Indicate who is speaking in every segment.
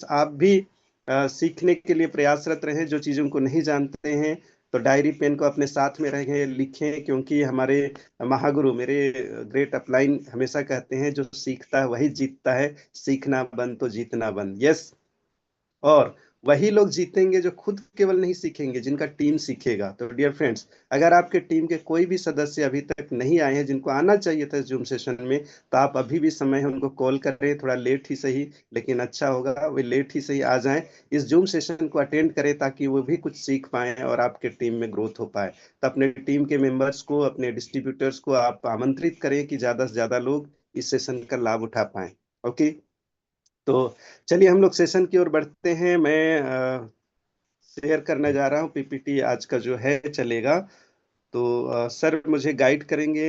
Speaker 1: आप भी सीखने के लिए प्रयासरत रहें। जो चीजों को नहीं जानते हैं तो डायरी पेन को अपने साथ में रखें, लिखें, क्योंकि हमारे महागुरु मेरे ग्रेट अपलाइन हमेशा कहते हैं, जो सीखता है वही जीतता है, सीखना बंद तो जीतना बंद। यस। और वही लोग जीतेंगे जो खुद केवल नहीं सीखेंगे, जिनका टीम सीखेगा। तो डियर फ्रेंड्स, अगर आपके टीम के कोई भी सदस्य अभी तक नहीं आए हैं जिनको आना चाहिए था जूम सेशन में, तो आप अभी भी समय है, उनको कॉल करें, थोड़ा लेट ही सही, लेकिन अच्छा होगा वे लेट ही सही आ जाएं, इस जूम सेशन को अटेंड करें, ताकि वो भी कुछ सीख पाए और आपके टीम में ग्रोथ हो पाए। तो अपने टीम के मेंबर्स को, अपने डिस्ट्रीब्यूटर्स को आप आमंत्रित करें कि ज्यादा से ज्यादा लोग इस सेशन का लाभ उठा पाए। ओके। तो चलिए हम लोग सेशन की ओर बढ़ते हैं। मैं शेयर करने जा रहा हूँ पीपीटी आज का जो है चलेगा। तो सर मुझे गाइड करेंगे।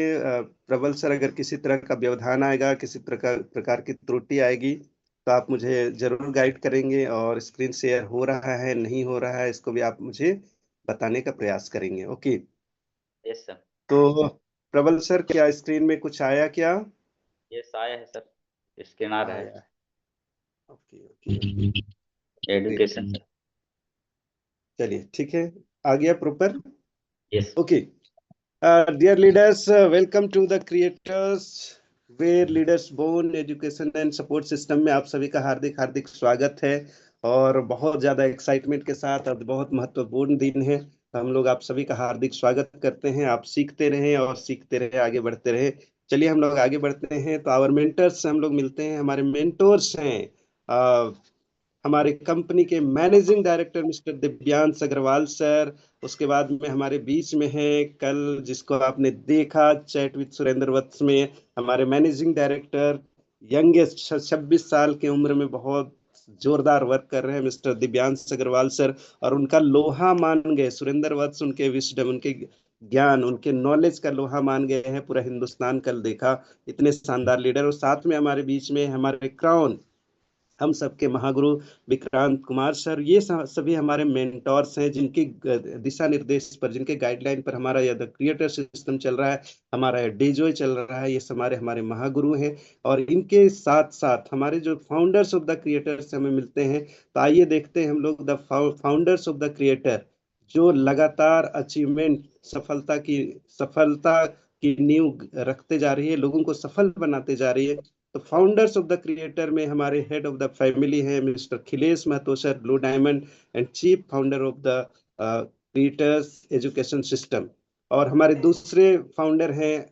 Speaker 1: प्रबल सर, अगर किसी तरह का व्यवधान आएगा, किसी प्रकार की त्रुटि आएगी, तो आप मुझे जरूर गाइड करेंगे। और स्क्रीन शेयर हो रहा है नहीं हो रहा है, इसको भी आप मुझे बताने का प्रयास करेंगे। ओके।
Speaker 2: Yes sir.
Speaker 1: तो प्रबल सर, क्या स्क्रीन में कुछ आया क्या?
Speaker 2: यस आया है सर, स्कैन आ रहा है।
Speaker 1: आया। Okay okay. Great.
Speaker 2: Education sir.
Speaker 1: चलिए ठीक है, आ गया proper.
Speaker 2: Yes.
Speaker 1: Okay. Dear leaders, welcome to the Creators Where Leaders Born Education and Support System में आप सभी का हार्दिक हार्दिक स्वागत है। और बहुत ज़्यादा एक्साइटमेंट के साथ, अब बहुत महत्वपूर्ण दिन है, तो हम लोग आप सभी का हार्दिक स्वागत करते हैं। आप सीखते रहें और सीखते रहें, आगे बढ़ते रहें। चलिए हम लोग आगे बढ़ते हैं। तो आवर मेंटर्स से हम लोग मिलते हैं। हमारे मेंटोर्स हैं हमारे कंपनी के managing director mister Divyansh Agarwal sir. उसके बाद में हमारे बीच में है, कल जिसको आपने देखा चैट विद सुरेंद्र वत्स में, हमारे मैनेजिंग डायरेक्टर, यंगेस्ट 26 साल की उम्र में बहुत जोरदार वर्क कर रहे हैं मिस्टर दिव्यांश अग्रवाल सर। और उनका लोहा मान गए सुरेंद्र वत्स, उनके विजडम, उनके ज्ञान, उनके नॉलेज का लोहा मान गए हैं पूरा हिंदुस्तान। कल देखा इतने शानदार लीडर। और साथ में हमारे बीच में हमारे क्राउन, हम सबके महागुरु विक्रांत कुमार सर। ये सभी हमारे मेंटोर्स हैं, जिनके दिशा निर्देश पर, जिनके गाइडलाइन पर हमारा यह द क्रिएटर सिस्टम चल रहा है, हमारा यह डेजोय चल रहा है। ये हमारे हमारे महागुरु हैं। और इनके साथ साथ हमारे जो फाउंडर्स ऑफ द क्रिएटर्स हमें मिलते हैं। तो आइए देखते हैं हम लोग the founders of the creator, जो लगातार अचीवमेंट, सफलता की नींव रखते जा रही है, लोगों को सफल बनाते जा रही है। तो फाउंडर्स ऑफ द क्रिएटर में हमारे हेड ऑफ द फैमिली है mister Khilesh Mahato sir, blue diamond and chief founder of the creators education system. और हमारे दूसरे फाउंडर हैं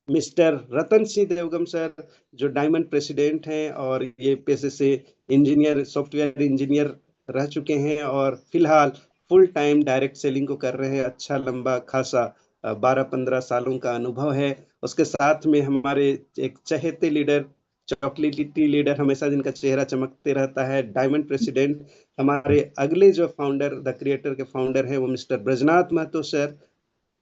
Speaker 1: मिस्टर रतन सिंह देवगम सर, जो डायमंड प्रेसिडेंट हैं, और ये पेशे से इंजीनियर, सॉफ्टवेयर इंजीनियर रह चुके हैं, और फिलहाल फुल टाइम डायरेक्ट सेलिंग को कर रहे हैं। अच्छा लंबा खासा 12-15 सालों का अनुभव है। उसके साथ में हमारे एक चहेते लीडर, चॉकलेटी लीडर, हमेशा जिनका चेहरा चमकते रहता है, डायमंड प्रेसिडेंट, हमारे अगले जो फाउंडर, द क्रिएटर के फाउंडर है, वो मिस्टर ब्रजनाथ महतो सर।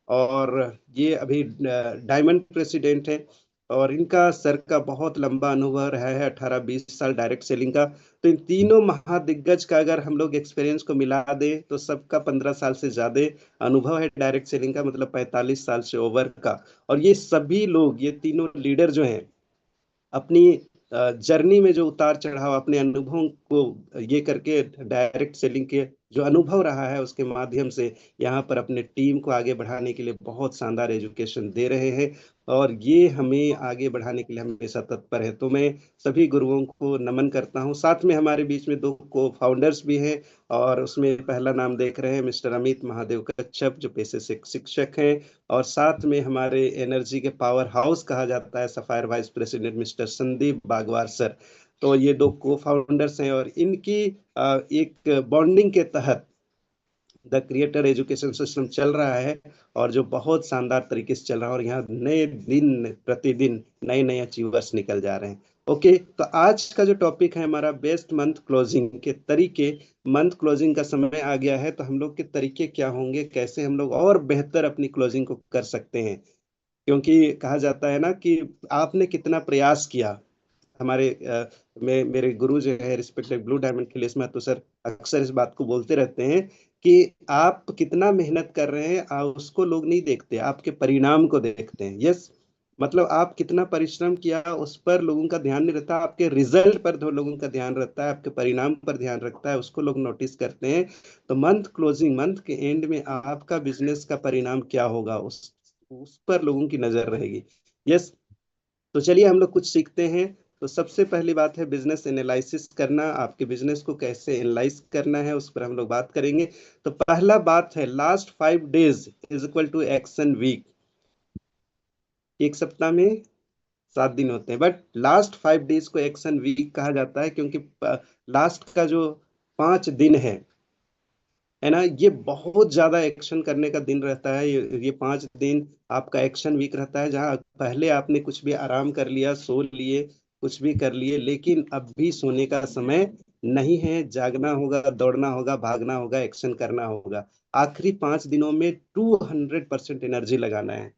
Speaker 1: और ये अभी डायमंड प्रेसिडेंट है। और इनका सर का बहुत लंबा अनुभव रहा है, 18-20 साल डायरेक्ट सेलिंग का। तो इन तीनों महादिग्गज का अगर हम लोग एक्सपीरियंस को मिला दें, तो सबका 15 साल से ज्यादा अनुभव है डायरेक्ट सेलिंग का, मतलब 45 साल से ओवर का। और ये सभी लोग, ये तीनों लीडर जो हैं, अपनी जर्नी में जो उतार चढ़ाव, अपने अनुभवों को ये करके, डायरेक्ट सेलिंग के जो अनुभव रहा है उसके माध्यम से यहाँ पर अपने टीम को आगे बढ़ाने के लिए बहुत शानदार एजुकेशन दे रहे हैं। और ये हमें आगे बढ़ाने के लिए हमेशा तत्पर है। तो मैं सभी गुरुओं को नमन करता हूँ। साथ में हमारे बीच में दो को फाउंडर्स भी हैं। और उसमें पहला नाम देख रहे हैं मिस्टर अमित महादेव कच्छप, जो पेशे से शिक्षक हैं। और साथ में हमारे एनर्जी के पावर हाउस कहा जाता है, sapphire vice president mister Sandeep Bagwar sir. तो ये दो को फाउंडर्स हैं, और इनकी एक बॉन्डिंग के तहत द क्रिएटर एजुकेशन सिस्टम चल रहा है, और जो बहुत शानदार तरीके से चल रहा है। और यहाँ नए दिन प्रतिदिन नए नए अचीवर्स निकल जा रहे हैं। ओके। तो आज का जो टॉपिक है हमारा, बेस्ट मंथ क्लोजिंग के तरीके। मंथ क्लोजिंग का समय आ गया है, तो हम लोग के तरीके क्या होंगे, कैसे हम लोग और बेहतर अपनी क्लोजिंग को कर सकते हैं। क्योंकि कहा जाता है ना कि आपने कितना प्रयास किया। हमारे मेरे गुरु जो है respected blue diamond Khilesh Mahato sir, अक्सर इस बात को बोलते रहते हैं कि आप कितना मेहनत कर रहे हैं, उसको लोग नहीं देखते, आपके परिणाम को देखते हैं। यस। मतलब आप कितना परिश्रम किया उस पर लोगों का ध्यान नहीं रहता, आपके रिजल्ट पर तो लोगों का ध्यान रहता है, आपके परिणाम पर ध्यान रखता है, उसको लोग नोटिस करते हैं। तो मंथ क्लोजिंग, मंथ के एंड में आपका बिजनेस का परिणाम क्या होगा, उस पर लोगों की नजर रहेगी। यस। तो चलिए हम लोग कुछ सीखते हैं। तो सबसे पहली बात है बिजनेस एनालिसिस करना, आपके बिजनेस को कैसे एनालाइज करना है उस पर हम लोग बात करेंगे। तो पहला बात है last 5 days is equal to action week. एक सप्ताह में 7 दिन होते हैं, बट लास्ट 5 डेज को एक्शन वीक कहा जाता है, क्योंकि लास्ट का जो 5 दिन है ना, ये बहुत ज्यादा एक्शन करने का दिन रहता है। ये 5 दिन आपका एक्शन वीक रहता है, जहाँ पहले आपने कुछ भी आराम कर लिया, सो लिए, कुछ भी कर लिए, लेकिन अब भी सोने का समय नहीं है। जागना होगा, दौड़ना होगा, भागना होगा, एक्शन करना होगा। आखिरी 5 दिनों में 200% एनर्जी लगाना है।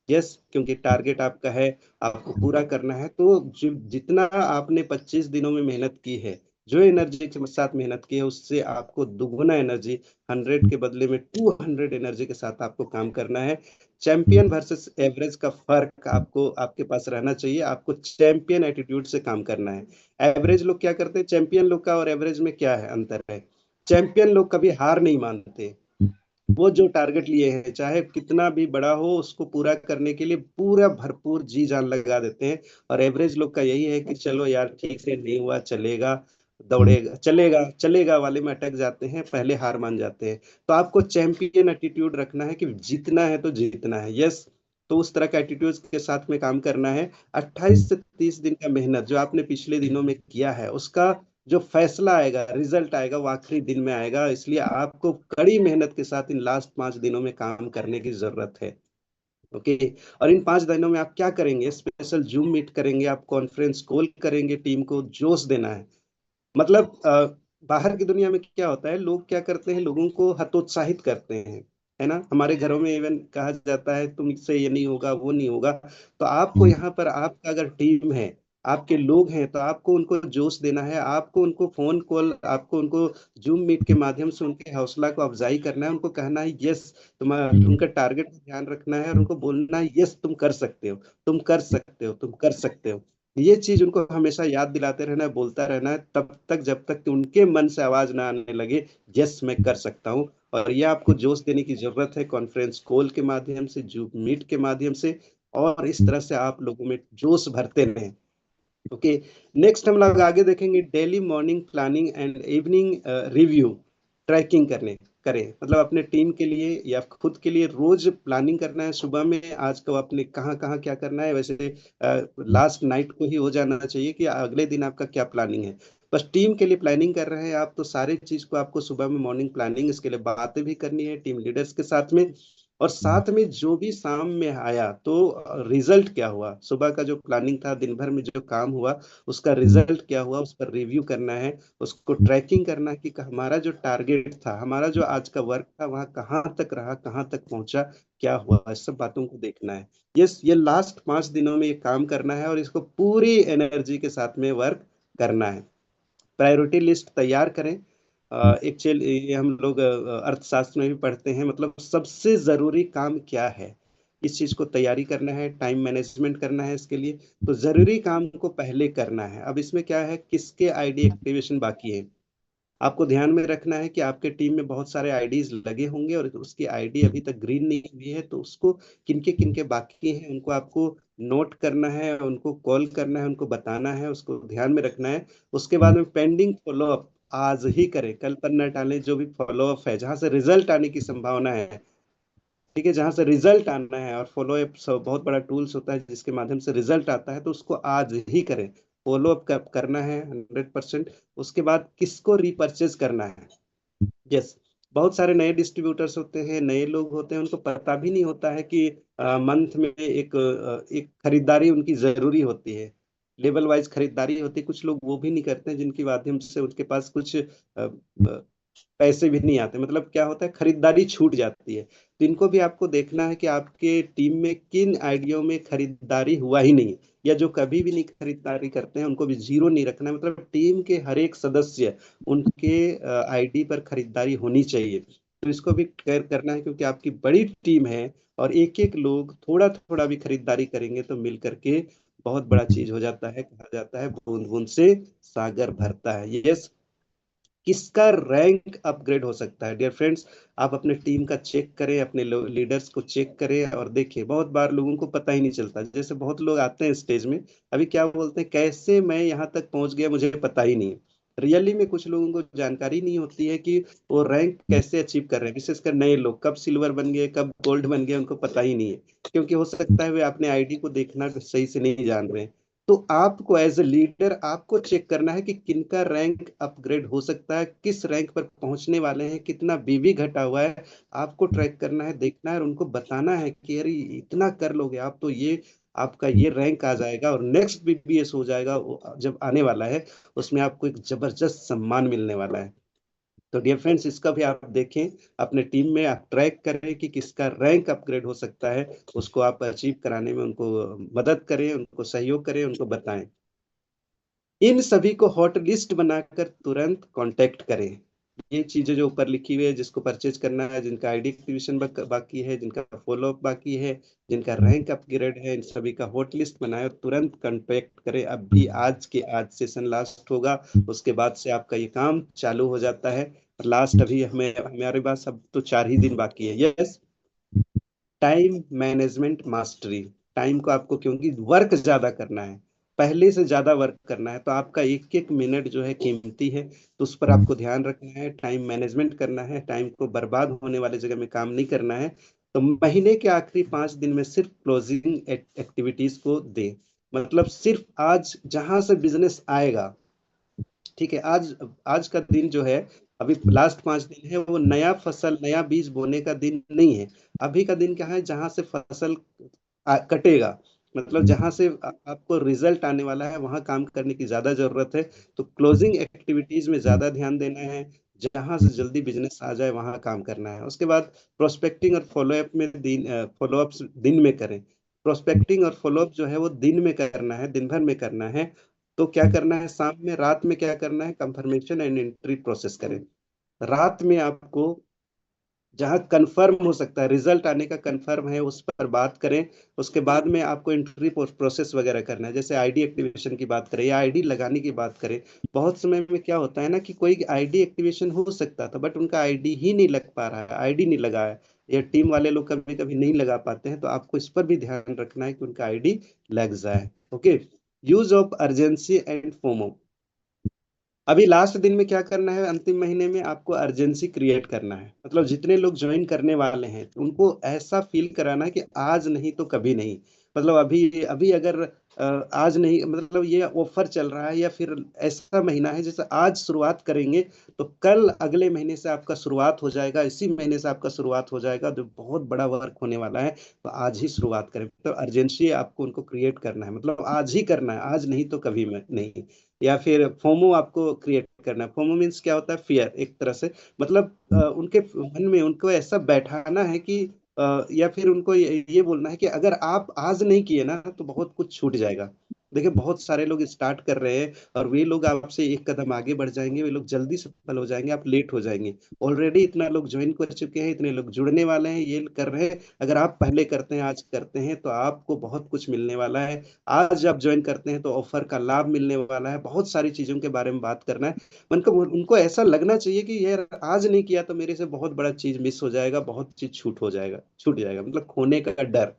Speaker 1: यस, क्योंकि टारगेट आपका है, आपको पूरा करना है। तो जितना आपने 25 दिनों में मेहनत की है, जो एनर्जी के साथ मेहनत की है, उससे आपको दुगुना एनर्जी, 100 के बदले में 200 एनर्जी के साथ आपको काम करना है। चैंपियन वर्सेस एवरेज का फर्क आपको, आपके पास रहना चाहिए। आपको चैंपियन एटीट्यूड से काम करना है। एवरेज लोग क्या करते हैं, चैंपियन लोग का और एवरेज में क्या है अंतर है? चैंपियन लोग कभी हार नहीं मानते। वो जो टारगेट लिए हैं, चाहे कितना भी बड़ा हो, उसको पूरा करने के लिए पूरा भरपूर जी जान लगा देते हैं। और एवरेज लोग का यही है कि चलो यार ठीक से नहीं हुआ, चलेगा, दौड़ेगा, चलेगा चलेगा वाले में अटक जाते हैं, पहले हार मान जाते हैं। तो आपको चैंपियन एटीट्यूड रखना है कि जीतना है तो जीतना है। यस। तो उस तरह का एटीट्यूड के साथ में काम करना है। 28 से 30 दिन का मेहनत जो आपने पिछले दिनों में किया है, उसका जो फैसला आएगा, रिजल्ट आएगा, वो आखिरी दिन में आएगा। इसलिए आपको कड़ी मेहनत के साथ इन लास्ट 5 दिनों में काम करने की जरूरत है। ओके। और इन 5 दिनों में आप क्या करेंगे? स्पेशल जूम मीट करेंगे, आप कॉन्फ्रेंस कॉल करेंगे, टीम को जोश देना है। मतलब बाहर की दुनिया में क्या होता है, लोग क्या करते हैं, लोगों को हतोत्साहित करते हैं, है ना। हमारे घरों में इवन कहा जाता है तुमसे ये नहीं होगा, वो नहीं होगा। तो आपको यहाँ पर, आपका अगर टीम है, आपके लोग हैं, तो आपको उनको जोश देना है। आपको उनको फोन कॉल, आपको उनको जूम मीट के माध्यम से उनके हौसला को अफजाई करना है। उनको कहना है यस, तुम, उनका टारगेट का ध्यान रखना है और उनको बोलना है यस तुम कर सकते हो, तुम कर सकते हो, तुम कर सकते हो। ये चीज उनको हमेशा याद दिलाते रहना है, बोलता रहना है, तब तक जब तक कि उनके मन से आवाज ना आने लगे यस मैं कर सकता हूँ। और ये आपको जोश देने की जरूरत है, कॉन्फ्रेंस कॉल के माध्यम से, जूम मीट के माध्यम से। और इस तरह से आप लोगों में जोश भरते रहें। ओके। नेक्स्ट हम लोग आगे देखेंगे daily morning planning and evening review. Tracking करने करें, मतलब अपने टीम के लिए या खुद के लिए रोज प्लानिंग करना है। सुबह में आज को आपने कहाँ कहाँ क्या करना है, वैसे लास्ट नाइट को ही हो जाना चाहिए कि अगले दिन आपका क्या प्लानिंग है। बस टीम के लिए प्लानिंग कर रहे हैं आप, तो सारे चीज को आपको सुबह में मॉर्निंग प्लानिंग, इसके लिए बातें भी करनी है टीम लीडर्स के साथ में। और साथ में जो भी शाम में आया तो रिजल्ट क्या हुआ, सुबह का जो प्लानिंग था, दिन भर में जो काम हुआ, उसका रिजल्ट क्या हुआ, उस पर रिव्यू करना है। उसको ट्रैकिंग करना है कि हमारा जो टारगेट था, हमारा जो आज का वर्क था, वहाँ कहाँ तक रहा, कहाँ तक पहुंचा, क्या हुआ, इस सब बातों को देखना है। ये लास्ट 5 दिनों में ये काम करना है और इसको पूरी एनर्जी के साथ में वर्क करना है। प्रायोरिटी लिस्ट तैयार करें। एक्चुअल ये हम लोग अर्थशास्त्र में भी पढ़ते हैं, मतलब सबसे जरूरी काम क्या है, इस चीज को तैयारी करना है, टाइम मैनेजमेंट करना है इसके लिए। तो जरूरी काम को पहले करना है। अब इसमें क्या है, किसके आईडी एक्टिवेशन बाकी है, आपको ध्यान में रखना है कि आपके टीम में बहुत सारे आईडीज लगे होंगे और उसकी आईडी अभी तक ग्रीन नहीं हुई है। तो उसको किनके किनके बाकी हैं, उनको आपको नोट करना है, उनको कॉल करना है, उनको बताना है, उसको ध्यान में रखना है। उसके बाद में पेंडिंग फॉलोअप आज ही करें, कल पर न टालें। जो भी फॉलोअप है, जहां से रिजल्ट आने की संभावना है, ठीक है, जहां से रिजल्ट आना है, और फॉलो अप बहुत बड़ा टूल्स होता है जिसके माध्यम से रिजल्ट आता है, तो उसको आज ही करें। फॉलो अप करना है 100%। उसके बाद किसको रिपर्चेज करना है। यस। बहुत सारे नए डिस्ट्रीब्यूटर्स होते हैं, नए लोग होते हैं, उनको पता भी नहीं होता है कि मंथ में एक खरीदारी उनकी जरूरी होती है, लेवल वाइज खरीदारी होती है। कुछ लोग वो भी नहीं करते हैं, जिनके माध्यम से उनके पास कुछ पैसे भी नहीं आते, मतलब क्या होता है, खरीदारी छूट जाती है। तो इनको भी आपको देखना है कि आपके टीम में किन आइडियो में खरीदारी हुआ ही नहीं, या जो कभी भी नहीं खरीदारी करते हैं उनको भी जीरो नहीं रखना है। मतलब टीम के हर एक सदस्य, उनके आईडी पर खरीदारी होनी चाहिए। तो इसको भी केयर करना है, क्योंकि आपकी बड़ी टीम है और एक एक लोग थोड़ा थोड़ा भी खरीदारी करेंगे तो मिल करके बहुत बड़ा चीज हो जाता है। कहा जाता है बूंद बूंद से सागर भरता है। यस, किसका रैंक अपग्रेड हो सकता है डियर फ्रेंड्स? आप अपने टीम का चेक करें, अपने लीडर्स को चेक करें और देखिए, बहुत बार लोगों को पता ही नहीं चलता। जैसे बहुत लोग आते हैं स्टेज में, अभी क्या बोलते हैं, कैसे मैं यहाँ तक पहुंच गया मुझे पता ही नहीं। रियली में कुछ लोगों को जानकारी नहीं होती है कि वो रैंक कैसे अचीव कर रहे हैं। विशेषकर नए लोग कब सिल्वर बन गए, कब गोल्ड बन गए, उनको पता ही नहीं है। क्योंकि हो सकता है वे अपने आईडी को देखना सही से नहीं जान रहे हैं। तो आपको एज ए लीडर आपको चेक करना है कि किनका रैंक अपग्रेड हो सकता है, किस रैंक पर पहुंचने वाले हैं, कितना बीबी घटा हुआ है। आपको ट्रैक करना है, देखना है और उनको बताना है कि अरे इतना कर लोगे आप तो ये आपका ये रैंक आ जाएगा और नेक्स्ट बीबीएस हो जाएगा जब आने वाला है, उसमें आपको एक जबरदस्त सम्मान मिलने वाला है। तो डियर फ्रेंड्स, इसका भी आप देखें, अपने टीम में आप ट्रैक करें कि किसका रैंक अपग्रेड हो सकता है, उसको आप अचीव कराने में उनको मदद करें, उनको सहयोग करें, उनको बताएं। इन सभी को हॉट लिस्ट बनाकर तुरंत कांटेक्ट करें। ये चीजें जो ऊपर लिखी हुई है, जिसको परचेज करना है, जिनका आईडी एक्टिवेशन बाकी है, जिनका फॉलोअप बाकी है, जिनका रैंक अपग्रेड है, इन सभी का हॉट लिस्ट बनाए और तुरंत कांटेक्ट करें। अब भी आज के आज सेशन लास्ट होगा, उसके बाद से आपका ये काम चालू हो जाता है। लास्ट अभी हमें हमारे पास अब तो 4 ही दिन बाकी है। Yes, time management mastery. Time को आपको, क्योंकि वर्क ज्यादा करना है, पहले से ज्यादा वर्क करना है, तो आपका एक एक मिनट जो है कीमती है, तो उस पर आपको ध्यान रखना है, टाइम मैनेजमेंट करना है, टाइम को बर्बाद होने वाले जगह में काम नहीं करना है। तो महीने के आखिरी 5 दिन में सिर्फ क्लोजिंग एक्टिविटीज को दें। मतलब सिर्फ आज जहां से बिजनेस आएगा, ठीक है, आज आज का दिन जो है, अभी लास्ट 5 दिन है, वो नया फसल नया बीज बोने का दिन नहीं है। अभी का दिन क्या है, जहां से फसल कटेगा, मतलब जहां से आपको रिजल्ट आने वाला है, वहां काम करने की ज्यादा जरूरत है। तो क्लोजिंग एक्टिविटीज में ज्यादा ध्यान देना है, जहां से जल्दी बिजनेस आ जाए वहां काम करना है। उसके बाद प्रोस्पेक्टिंग और फॉलोअप में दिन फॉलोअप दिन में करें। प्रोस्पेक्टिंग और फॉलोअप जो है वो दिन में करना है, दिन भर में करना है। तो क्या करना है, शाम में रात में क्या करना है, कंफर्मेशन एंड एंट्री प्रोसेस करें। रात में आपको जहां कंफर्म हो सकता है, रिजल्ट आने का कंफर्म है, उस पर बात करें। उसके बाद में आपको एंट्री प्रोसेस वगैरह करना है, जैसे आईडी एक्टिवेशन की बात करें या आईडी लगाने की बात करें। बहुत समय में क्या होता है ना कि कोई आईडी एक्टिवेशन हो सकता था, बट उनका आईडी ही नहीं लग पा रहा है, आईडी नहीं लगा है, या टीम वाले लोग कभी कभी नहीं लगा पाते हैं। तो आपको इस पर भी ध्यान रखना है कि उनका आईडी लग जाए। Okay. Use of urgency and FOMO. अभी लास्ट दिन में क्या करना है, अंतिम महीने में आपको अर्जेंसी क्रिएट करना है। मतलब जितने लोग ज्वाइन करने वाले हैं उनको ऐसा फील कराना है कि आज नहीं तो कभी नहीं। मतलब अभी अभी अगर आज नहीं, मतलब ये ऑफर चल रहा है, या फिर ऐसा महीना है जैसे आज शुरुआत करेंगे तो कल अगले महीने से आपका शुरुआत हो जाएगा, इसी महीने से आपका शुरुआत हो जाएगा, जो बहुत बड़ा वर्क होने वाला है। तो आज ही शुरुआत करें, तो अर्जेंसी आपको उनको क्रिएट करना है, मतलब आज ही करना है, आज नहीं तो कभी में नहीं। या फिर फोमो आपको क्रिएट करना है। फोमो मीन्स क्या होता है, फियर एक तरह से। मतलब उनके मन में उनको ऐसा बैठाना है कि या फिर उनको ये बोलना है कि अगर आप आज नहीं किए ना तो बहुत कुछ छूट जाएगा। देखिए, बहुत सारे लोग स्टार्ट कर रहे हैं और वे लोग आपसे एक कदम आगे बढ़ जाएंगे, वे लोग जल्दी सफल हो जाएंगे, आप लेट हो जाएंगे। ऑलरेडी इतना लोग ज्वाइन कर चुके हैं, इतने लोग जुड़ने वाले हैं, ये कर रहे हैं। अगर आप पहले करते हैं, आज करते हैं, तो आपको बहुत कुछ मिलने वाला है। आज जब ज्वाइन करते हैं तो ऑफर का लाभ मिलने वाला है, बहुत सारी चीजों के बारे में बात करना है। उनको उनको ऐसा लगना चाहिए कि यार आज नहीं किया तो मेरे से बहुत बड़ा चीज मिस हो जाएगा, बहुत चीज छूट जाएगा, मतलब खोने का डर।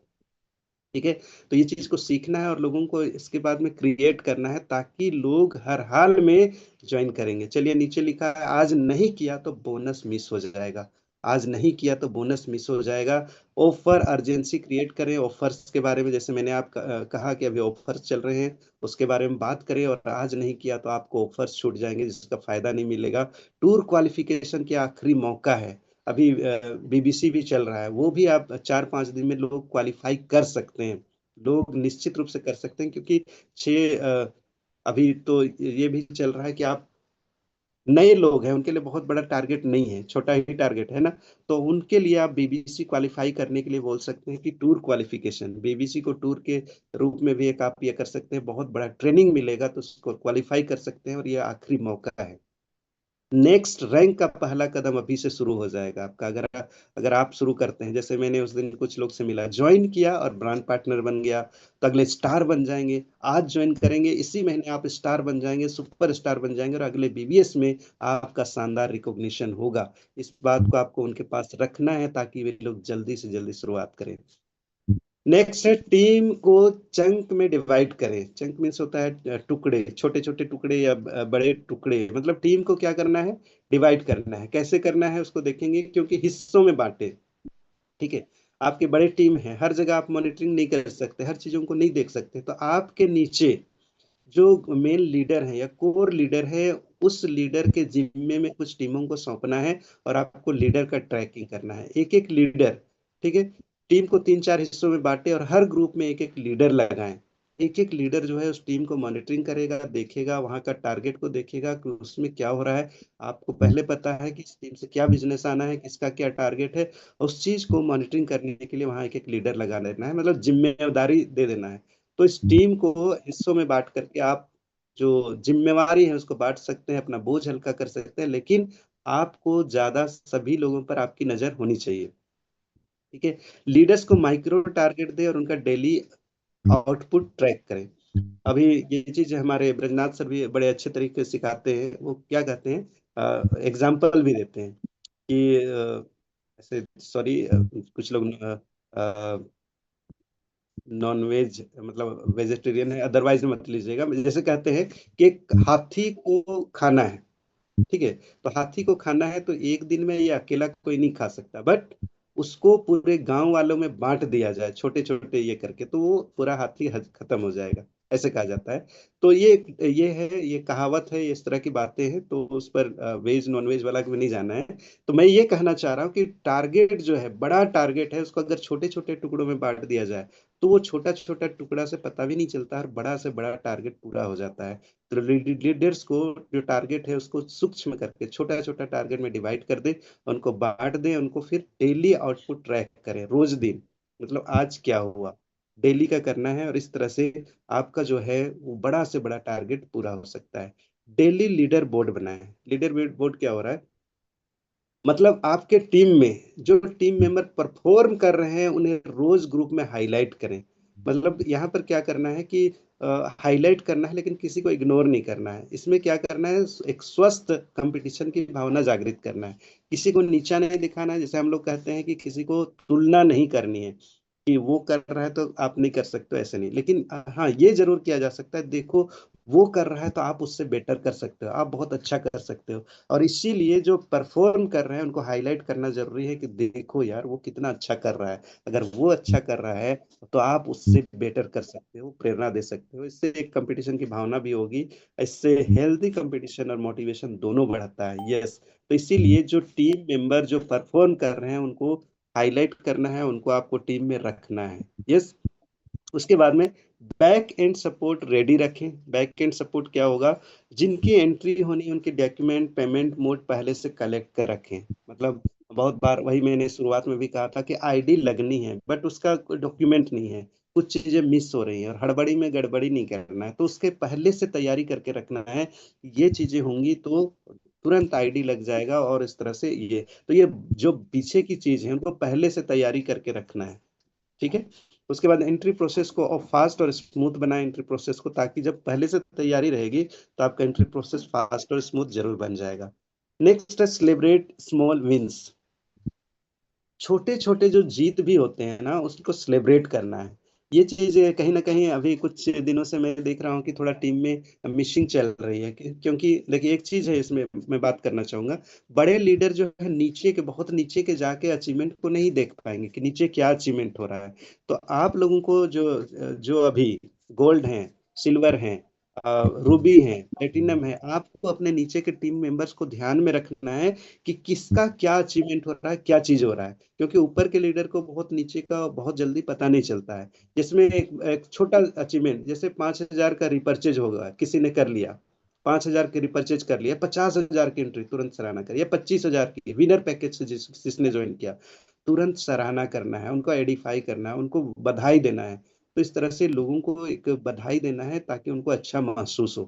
Speaker 1: ठीक है। तो ये चीज को सीखना है और लोगों को इसके बाद में क्रिएट करना है, ताकि लोग हर हाल में ज्वाइन करेंगे। चलिए, नीचे लिखा है, आज नहीं किया तो बोनस मिस हो जाएगा। आज नहीं किया तो बोनस मिस हो जाएगा। ऑफर अर्जेंसी क्रिएट करें। ऑफर्स के बारे में, जैसे मैंने आप कहा कि अभी ऑफर्स चल रहे हैं, उसके बारे में बात करें। और आज नहीं किया तो आपको ऑफर्स छूट जाएंगे, जिसका फायदा नहीं मिलेगा। टूर क्वालिफिकेशन के आखिरी मौका है। अभी बीबीसी भी चल रहा है, वो भी आप 4-5 दिन में लोग क्वालिफाई कर सकते हैं। लोग निश्चित रूप से कर सकते हैं, क्योंकि 6 अभी तो ये भी चल रहा है कि आप नए लोग हैं, उनके लिए बहुत बड़ा टारगेट नहीं है, छोटा ही टारगेट है ना। तो उनके लिए आप बीबीसी क्वालिफाई करने के लिए बोल सकते हैं कि टूर क्वालिफिकेशन, बीबीसी को टूर के रूप में भी एक आप ये कर सकते हैं, बहुत बड़ा ट्रेनिंग मिलेगा तो उसको क्वालिफाई कर सकते हैं, और ये आखिरी मौका है। नेक्स्ट रैंक का पहला कदम अभी से शुरू हो जाएगा आपका। अगर अगर आप शुरू करते हैं, जैसे मैंने उस दिन कुछ लोग से मिला, ज्वाइन किया और ब्रांड पार्टनर बन गया, तो अगले स्टार बन जाएंगे। आज ज्वाइन करेंगे, इसी महीने आप स्टार बन जाएंगे, सुपर स्टार बन जाएंगे, और अगले बीबीएस में आपका शानदार रिकॉग्निशन होगा। इस बात को आपको उनके पास रखना है ताकि वे लोग जल्दी से जल्दी शुरुआत करें। नेक्स्ट है, टीम को चंक में डिवाइड करें। चंक मीन्स होता है टुकड़े, छोटे छोटे टुकड़े या बड़े टुकड़े। मतलब टीम को क्या करना है, डिवाइड करना है। कैसे करना है उसको देखेंगे, क्योंकि हिस्सों में बांटे। ठीक है, आपके बड़े टीम है, हर जगह आप मॉनिटरिंग नहीं कर सकते, हर चीजों को नहीं देख सकते, तो आपके नीचे जो मेन लीडर है या कोर लीडर है, उस लीडर के जिम्मे में कुछ टीमों को सौंपना है, और आपको लीडर का ट्रैकिंग करना है, एक एक लीडर। ठीक है, टीम को तीन चार हिस्सों में बांटे और हर ग्रुप में एक एक लीडर लगाएं। एक एक लीडर जो है उस टीम को मॉनिटरिंग करेगा, देखेगा, वहां का टारगेट को देखेगा कि उसमें क्या हो रहा है। आपको पहले पता है कि इस टीम से क्या बिजनेस आना है, किसका क्या टारगेट है, उस चीज को मॉनिटरिंग करने के लिए वहां एक एक लीडर लगा लेना है, मतलब जिम्मेदारी दे देना है। तो इस टीम को हिस्सों में बांट करके आप जो जिम्मेवारी है उसको बांट सकते हैं, अपना बोझ हल्का कर सकते हैं, लेकिन आपको ज्यादा सभी लोगों पर आपकी नजर होनी चाहिए। ठीक है, लीडर्स को माइक्रो टारगेट दे और उनका डेली आउटपुट ट्रैक करें। अभी ये चीज हमारे ब्रजनाथ सर भी बड़े अच्छे तरीके से सिखाते हैं। वो क्या कहते हैं, एग्जाम्पल भी देते हैं कि ऐसे, सॉरी, कुछ लोग नॉन वेज मतलब वेजिटेरियन है, अदरवाइज मत लीजिएगा। जैसे कहते हैं कि एक हाथी को खाना है, ठीक है, तो हाथी को खाना है तो एक दिन में ये अकेला कोई नहीं खा सकता, बट उसको पूरे गांव वालों में बांट दिया जाए छोटे छोटे ये करके, तो वो पूरा हाथी खत्म हो जाएगा, ऐसे कहा जाता है। तो ये है, ये कहावत है, इस तरह की बातें हैं, तो उस पर वेज नॉन वेज वाला भी नहीं जाना है। तो मैं ये कहना चाह रहा हूँ कि टारगेट जो है, बड़ा टारगेट है, उसको अगर छोटे छोटे टुकड़ों में बांट दिया जाए, तो वो छोटा छोटा टुकड़ा से पता भी नहीं चलता, और बड़ा से बड़ा टारगेट पूरा हो जाता है। तो लीडर्स को जो टारगेट है उसको सूक्ष्म करके छोटा छोटा टारगेट में डिवाइड कर दे, उनको बांट दे, उनको फिर डेली आउटपुट ट्रैक करें, रोज दिन, मतलब आज क्या हुआ, डेली का करना है, और इस तरह से आपका जो है वो बड़ा से बड़ा टारगेट पूरा हो सकता है। डेली लीडर बोर्ड बनाएं। लीडर बोर्ड क्या हो रहा है, मतलब आपके टीम में जो टीम मेंबर परफॉर्म कर रहे हैं उन्हें रोज ग्रुप में हाईलाइट करें। मतलब यहाँ पर क्या करना है कि हाईलाइट करना है, लेकिन किसी को इग्नोर नहीं करना है। इसमें क्या करना है, एक स्वस्थ कंपटीशन की भावना जागृत करना है, किसी को नीचा नहीं दिखाना है। जैसे हम लोग कहते हैं कि किसी को तुलना नहीं करनी है, कि वो कर रहा है तो आप नहीं कर सकते, ऐसे नहीं। लेकिन हाँ, ये जरूर किया जा सकता है, देखो वो कर रहा है तो आप उससे बेटर कर सकते हो, आप बहुत अच्छा कर सकते हो। और इसीलिए जो परफॉर्म कर रहे हैं उनको हाईलाइट करना जरूरी है कि देखो यार वो कितना अच्छा कर रहा है, अगर वो अच्छा कर रहा है तो आप उससे बेटर कर सकते हो, प्रेरणा दे सकते हो। इससे एक कंपटीशन की भावना भी होगी, इससे हेल्दी कंपटीशन और मोटिवेशन दोनों बढ़ता है। यस, तो इसीलिए जो टीम मेंबर जो परफॉर्म कर रहे हैं उनको हाईलाइट करना है, उनको आपको टीम में रखना है। यस, उसके बाद में बैक एंड सपोर्ट रेडी रखें। बैक एंड सपोर्ट क्या होगा, जिनकी एंट्री होनी है उनके डॉक्यूमेंट पेमेंट मोड पहले से कलेक्ट कर रखें। मतलब बहुत बार वही मैंने शुरुआत में भी कहा था कि आईडी लगनी है, बट उसका कोई डॉक्यूमेंट नहीं है, कुछ चीजें मिस हो रही हैं, और हड़बड़ी में गड़बड़ी नहीं करना है, तो उसके पहले से तैयारी करके रखना है। ये चीजें होंगी तो तुरंत आईडी लग जाएगा, और इस तरह से ये, तो ये जो पीछे की चीज है उनको पहले से तैयारी करके रखना है। ठीक है, उसके बाद एंट्री प्रोसेस को और फास्ट और स्मूथ बनाए एंट्री प्रोसेस को, ताकि जब पहले से तैयारी रहेगी तो आपका एंट्री प्रोसेस फास्ट और स्मूथ जरूर बन जाएगा। नेक्स्ट है सेलिब्रेट स्मॉल विंस। छोटे छोटे जो जीत भी होते हैं ना, उसको सेलिब्रेट करना है। ये चीज कहीं ना कहीं अभी कुछ दिनों से मैं देख रहा हूँ कि थोड़ा टीम में मिसिंग चल रही है, क्योंकि देखिए एक चीज है इसमें मैं बात करना चाहूंगा। बड़े लीडर जो है नीचे के, बहुत नीचे के जाके अचीवमेंट को नहीं देख पाएंगे कि नीचे क्या अचीवमेंट हो रहा है। तो आप लोगों को जो जो अभी गोल्ड हैं, सिल्वर हैं, रूबी हैं, प्लेटिनम है, आपको अपने नीचे के टीम मेंबर्स को ध्यान में रखना है कि किसका क्या अचीवमेंट हो रहा है, क्या चीज हो रहा है, क्योंकि ऊपर के लीडर को बहुत नीचे का बहुत जल्दी पता नहीं चलता है। जिसमें एक छोटा अचीवमेंट, जैसे 5,000 का रिपर्चेज होगा, किसी ने कर लिया, 5,000 की रिपर्चेज कर लिया, 50,000 की एंट्री तुरंत सराहना करिए, 25,000 की विनर पैकेज से जिसने ज्वाइन किया, तुरंत सराहना करना है, उनको आइडेंटिफाई करना है, उनको बधाई देना है। तो इस तरह से लोगों को एक बधाई देना है ताकि उनको अच्छा महसूस हो।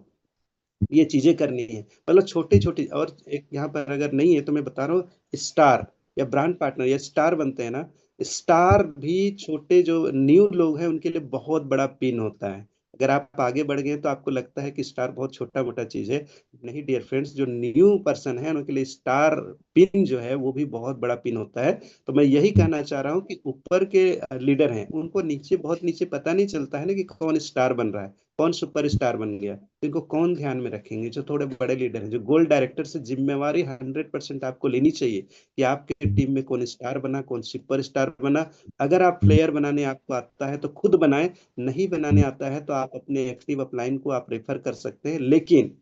Speaker 1: ये चीजें करनी है, मतलब छोटी छोटी। और एक यहाँ पर अगर नहीं है तो मैं बता रहा हूँ, स्टार या ब्रांड पार्टनर या स्टार बनते हैं ना, स्टार भी छोटे जो न्यू लोग हैं उनके लिए बहुत बड़ा पिन होता है। अगर आप आगे बढ़ गए तो आपको लगता है कि स्टार बहुत छोटा मोटा चीज है, नहीं डियर फ्रेंड्स, जो न्यू पर्सन है उनके लिए स्टार पिन जो है वो भी बहुत बड़ा पिन होता है। तो मैं यही कहना चाह रहा हूँ कि ऊपर के लीडर हैं उनको नीचे, बहुत नीचे पता नहीं चलता है ना कि कौन स्टार बन रहा है, कौन सुपर स्टार बन गया। तो इनको कौन ध्यान में रखेंगे? जो थोड़े बड़े लीडर हैं, जो गोल्ड डायरेक्टर से जिम्मेवारी 100% आपको लेनी चाहिए कि आपके टीम में कौन स्टार बना, कौन सुपर स्टार बना। अगर आप प्लेयर बनाने आपको आता है तो खुद बनाए, नहीं बनाने आता है तो आप अपने एक्टिव अपलाइन को आप रेफर कर सकते हैं। लेकिन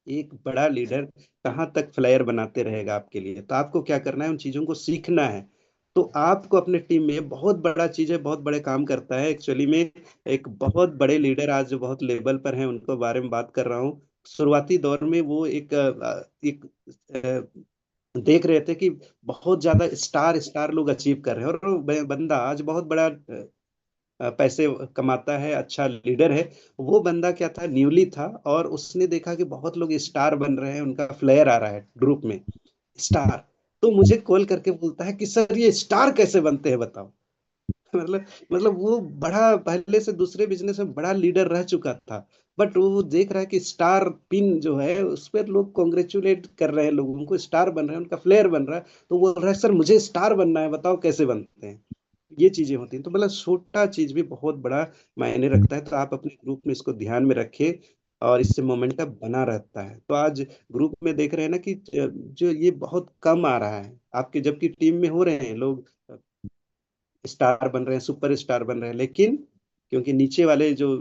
Speaker 1: एक बड़ा लीडर कहाँ तक फ्लायर बनाते रहेगा आपके लिए? तो आपको क्या करना है, उन चीजों को सीखना है। तो आपको अपने टीम में, ये बहुत बड़ा चीज है, बहुत बड़े काम करता है एक्चुअली में। एक बहुत बड़े लीडर आज जो बहुत लेवल पर हैं उनको बारे में बात कर रहा हूँ। शुरुआती दौर में वो एक देख रहे थे कि बहुत ज्यादा स्टार स्टार लोग अचीव कर रहे हैं, और वो बंदा आज बहुत बड़ा पैसे कमाता है, अच्छा लीडर है। वो बंदा क्या था, न्यूली था, और उसने देखा कि बहुत लोग स्टार बन रहे हैं, उनका फ्लेयर आ रहा है ग्रुप में, स्टार। तो मुझे कॉल करके बोलता है कि सर ये स्टार कैसे बनते हैं बताओ। मतलब वो बड़ा पहले से दूसरे बिजनेस में बड़ा लीडर रह चुका था, बट वो देख रहा है कि स्टार पिन जो है उस पर लोग कॉन्ग्रेचुलेट कर रहे हैं, लोगों को स्टार बन रहे हैं, उनका फ्लेयर बन रहा है। तो वो बोल रहा है सर मुझे स्टार बनना है, बताओ कैसे बनते हैं। ये चीजें होती हैं। तो मतलब छोटा चीज भी बहुत बड़ा मायने रखता है, तो आप अपने ग्रुप में इसको ध्यान में रखें, और इससे मोमेंटम बना रहता है। तो आज ग्रुप में देख रहे हैं ना कि जो ये बहुत कम आ रहा है आपके, जबकि टीम में हो रहे हैं लोग, स्टार बन रहे हैं, सुपर स्टार बन रहे हैं, लेकिन क्योंकि नीचे वाले जो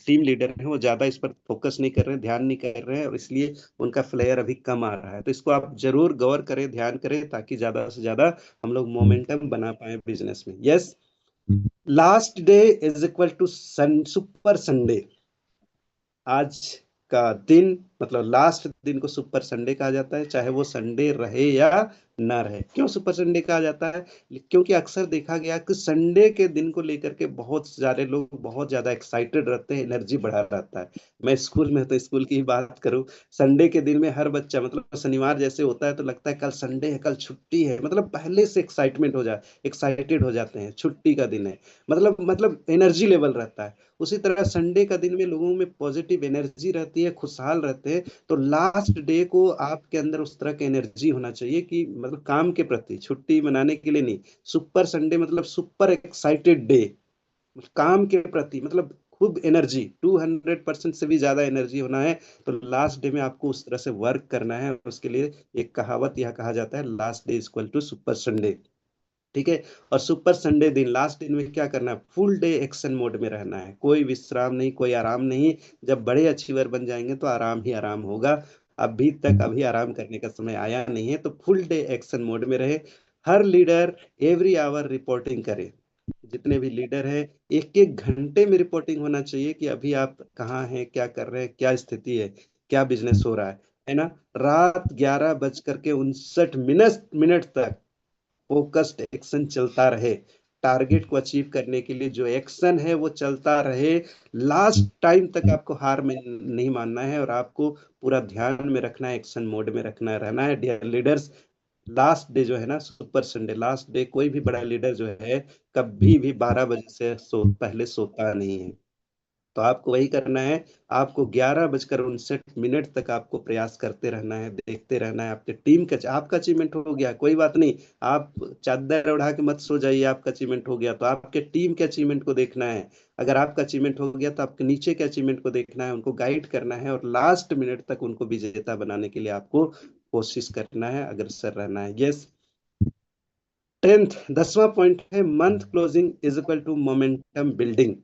Speaker 1: टीम लीडर हैं वो ज्यादा इस पर फोकस नहीं कर रहे हैं, ध्यान नहीं कर रहे हैं, और इसलिए उनका फ्लेयर अभी कम आ रहा है। तो इसको आप जरूर गौर करें, ध्यान करें, ताकि ज्यादा से ज्यादा हम लोग मोमेंटम बना पाए बिजनेस में। Yes. Last day is equal to sun super Sunday. आज का दिन, मतलब लास्ट दिन को सुपर संडे कहा जाता है, चाहे वो संडे रहे या ना रहे। क्यों सुपर संडे कहा जाता है? क्योंकि अक्सर देखा गया कि संडे के दिन को लेकर के बहुत सारे लोग बहुत ज्यादा एक्साइटेड रहते हैं, एनर्जी बढ़ा रहता है। मैं स्कूल में तो स्कूल की ही बात करूं, संडे के दिन में हर बच्चा, मतलब शनिवार जैसे होता है तो लगता है कल संडे है, कल छुट्टी है, मतलब पहले से एक्साइटेड हो जाते हैं, छुट्टी का दिन है, मतलब एनर्जी लेवल रहता है। उसी तरह संडे का दिन में लोगों में पॉजिटिव एनर्जी रहती है, खुशहाल रहते हैं। तो लास्ट डे को आपके अंदर उस तरह की एनर्जी होना चाहिए कि मतलब काम के प्रति, छुट्टी मनाने के लिए नहीं। सुपर संडे मतलब सुपर एक्साइटेड डे, काम के प्रति, मतलब खूब एनर्जी, 200% से भी ज्यादा एनर्जी होना है। तो लास्ट डे में आपको उस तरह से वर्क करना है। उसके लिए एक कहावत यह कहा जाता है, last day is equal to super Sunday. ठीक है। और सुपर संडे दिन, लास्ट दिन में क्या करना है, फुल डे एक्शन मोड में रहना है, कोई विश्राम नहीं, कोई आराम नहीं। जब बड़े अचीवर बन जाएंगे तो आराम ही आराम होगा। अभी तक अभी आराम करने का समय आया नहीं है, तो फुल डे एक्शन मोड में रहे। हर लीडर एवरी आवर रिपोर्टिंग करे। जितने भी लीडर हैं, एक एक घंटे में रिपोर्टिंग होना चाहिए कि अभी आप कहाँ हैं, क्या कर रहे हैं, क्या स्थिति है, क्या बिजनेस हो रहा है ना। रात 11:59 मिनट तक फोकस्ड एक्शन चलता रहे। टारगेट को अचीव करने के लिए जो एक्शन है वो चलता रहे। लास्ट टाइम तक आपको हार में नहीं मानना है, और आपको पूरा ध्यान में रखना है, एक्शन मोड में रखना रहना है डियर लीडर्स। लास्ट डे जो है ना, सुपर संडे लास्ट डे, कोई भी बड़ा लीडर जो है कभी भी 12 बजे से पहले सोता नहीं है। तो आपको वही करना है। आपको 11:59 तक आपको प्रयास करते रहना है, देखते रहना है। आपके टीम का, आपका अचीवमेंट हो गया कोई बात नहीं, आप चादर उड़ा के मत सो जाइए, आपका अचीवमेंट हो गया तो आपके टीम के अचीवमेंट को देखना है। अगर आपका अचीवमेंट हो गया तो आपके नीचे के अचीवमेंट को देखना है, उनको गाइड करना है, और लास्ट मिनट तक उनको विजेता बनाने के लिए आपको कोशिश करना है, अग्रसर रहना है। यस। 10वां पॉइंट है, month closing is equal to momentum building.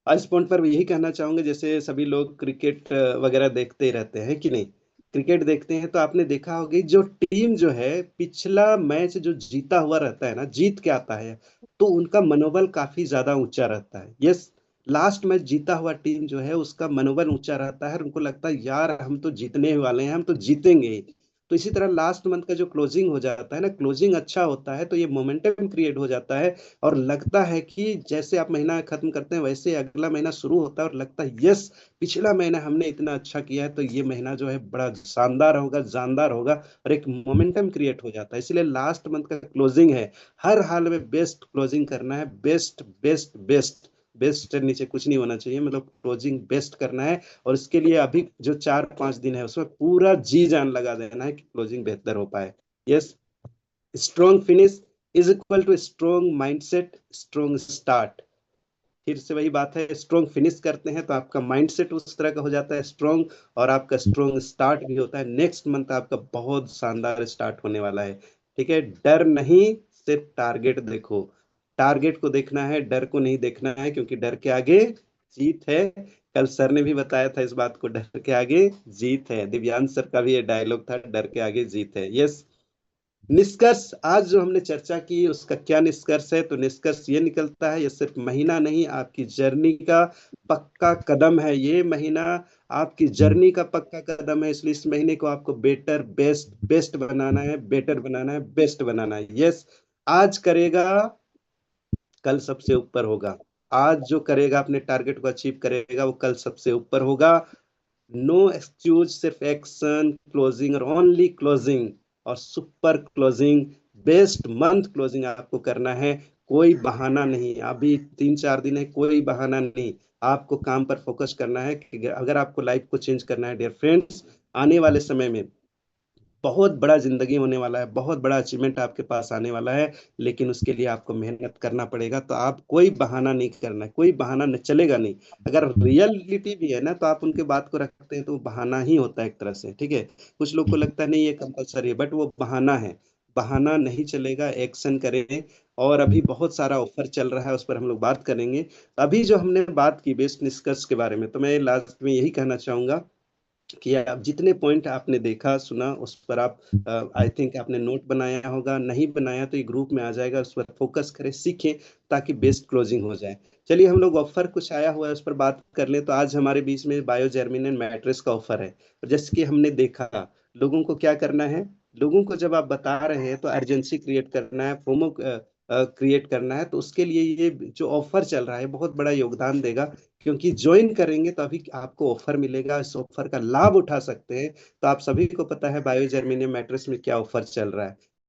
Speaker 1: इस पॉइंट पर यही कहना चाहूंगा, जैसे सभी लोग क्रिकेट वगैरह देखते ही रहते हैं कि नहीं, क्रिकेट देखते हैं तो आपने देखा होगा जो टीम जो है पिछला मैच जो जीता हुआ रहता है ना, जीत के आता है, तो उनका मनोबल काफी ज्यादा ऊंचा रहता है। यस। लास्ट मैच जीता हुआ टीम जो है उसका मनोबल ऊंचा रहता है, और उनको लगता है यार हम तो जीतने वाले हैं, हम तो जीतेंगे ही। तो इसी तरह लास्ट मंथ का जो क्लोजिंग हो जाता है ना, क्लोजिंग अच्छा होता है तो ये मोमेंटम क्रिएट हो जाता है और लगता है कि जैसे आप महीना खत्म करते हैं वैसे अगला महीना शुरू होता है और लगता है यस, पिछला महीना हमने इतना अच्छा किया है तो ये महीना जो है बड़ा शानदार होगा, जानदार होगा, और एक मोमेंटम क्रिएट हो जाता है। इसलिए लास्ट मंथ का क्लोजिंग है, हर हाल में बेस्ट क्लोजिंग करना है, बेस्ट बेस्ट बेस्ट, बेस्ट से नीचे कुछ नहीं होना चाहिए, मतलब क्लोजिंग बेस्ट करना है। और इसके लिए अभी जो 4-5 दिन है उसमें पूरा जी जान लगा देना है कि क्लोजिंग बेहतर हो पाए। Yes, strong finish is equal to strong mindset, strong start. फिर से वही बात है, स्ट्रॉन्ग फिनिश करते हैं तो आपका माइंडसेट उस तरह का हो जाता है स्ट्रॉन्ग, और आपका स्ट्रॉन्ग स्टार्ट भी होता है। नेक्स्ट मंथ आपका बहुत शानदार स्टार्ट होने वाला है। ठीक है, डर नहीं, सिर्फ टारगेट देखो, टारगेट को देखना है, डर को नहीं देखना है, क्योंकि डर के आगे जीत है। कल सर ने भी बताया था इस बात को, डर के आगे जीत है। दिव्यांश सर का भी ये डायलॉग था, डर के आगे जीत है। यस, निष्कर्ष आज जो हमने चर्चा की उसका क्या निष्कर्ष है, तो निष्कर्ष ये निकलता है, ये सिर्फ महीना नहीं आपकी जर्नी का पक्का कदम है। ये महीना आपकी जर्नी का पक्का कदम है, इसलिए इस महीने को आपको बेटर बेस्ट बेस्ट बनाना है, बेटर बनाना है, बेस्ट बनाना है। यस, आज करेगा कल सबसे ऊपर होगा। आज जो करेगा अपने टारगेट को अचीव करेगा वो कल सबसे ऊपर होगा। नो एक्सक्यूज, सिर्फ एक्शन, क्लोजिंग और ओनली क्लोजिंग, और super closing, best month closing आपको करना है। कोई बहाना नहीं, अभी 3-4 दिन है, कोई बहाना नहीं, आपको काम पर फोकस करना है कि अगर आपको लाइफ को चेंज करना है डियर फ्रेंड्स, आने वाले समय में बहुत बड़ा जिंदगी होने वाला है, बहुत बड़ा अचीवमेंट आपके पास आने वाला है, लेकिन उसके लिए आपको मेहनत करना पड़ेगा। तो आप कोई बहाना नहीं करना है, कोई बहाना नहीं चलेगा नहीं। अगर रियलिटी भी है ना तो आप उनके बात को रखते हैं तो वो बहाना ही होता है एक तरह से। ठीक है, कुछ लोग को लगता है नहीं ये कंपलसरी है, बट वो बहाना है, बहाना नहीं चलेगा, एक्शन करें। और अभी बहुत सारा ऑफर चल रहा है, उस पर हम लोग बात करेंगे। अभी जो हमने बात की बेस्ट निष्कर्ष के बारे में, तो मैं लास्ट में यही कहना चाहूंगा कि आप जितने पॉइंट आपने देखा सुना उस पर आप आई थिंक आपने नोट बनाया होगा, नहीं बनाया तो ये ग्रुप में आ जाएगा, उस पर फोकस करें, सीखें, ताकि बेस्ट क्लोजिंग हो जाए। चलिए हम लोग ऑफर कुछ आया हुआ है उस पर बात कर लें। तो आज हमारे बीच में बायो जर्मिनेंट मैट्रेस का ऑफर है, और जैसे कि हमने देखा लोगों को क्या करना है, लोगों को जब आप बता रहे हैं तो अर्जेंसी क्रिएट करना है, फोमो क्रिएट करना है, तो उसके लिए ये जो ऑफर चल रहा है बहुत बड़ा योगदान देगा, क्योंकि ज्वाइन करेंगे तो अभी आपको ऑफर मिलेगा, इस ऑफर का लाभ उठा सकते हैं। तो आप सभी को पता है बायो जर्मेनियम मैट्रेस में क्या ऑफर चल रहा है।